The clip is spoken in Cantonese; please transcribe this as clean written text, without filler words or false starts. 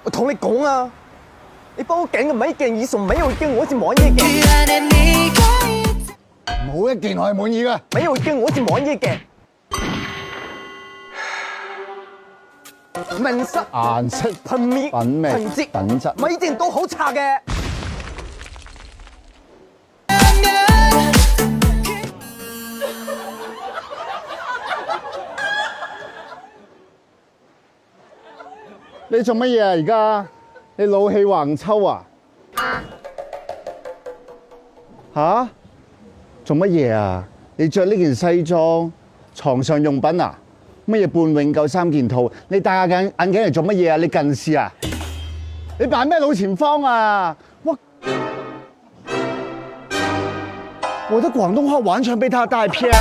我同你講啊，你報警嘅每一件衣裳，沒有一件我是滿意嘅，冇一件我係滿意嘅。沒有一件我是滿意嘅。紋飾、顏色、品味、品味、品質、品質，每一件都好差嘅。你做乜嘢啊？而家你老氣橫秋啊？吓？做乜嘢啊？你着呢件西裝，床上用品啊？乜嘢半永久3件套？你戴眼鏡嚟做乜嘢啊？你近視啊？你扮咩老前方啊？我的廣東話完全被他帶偏。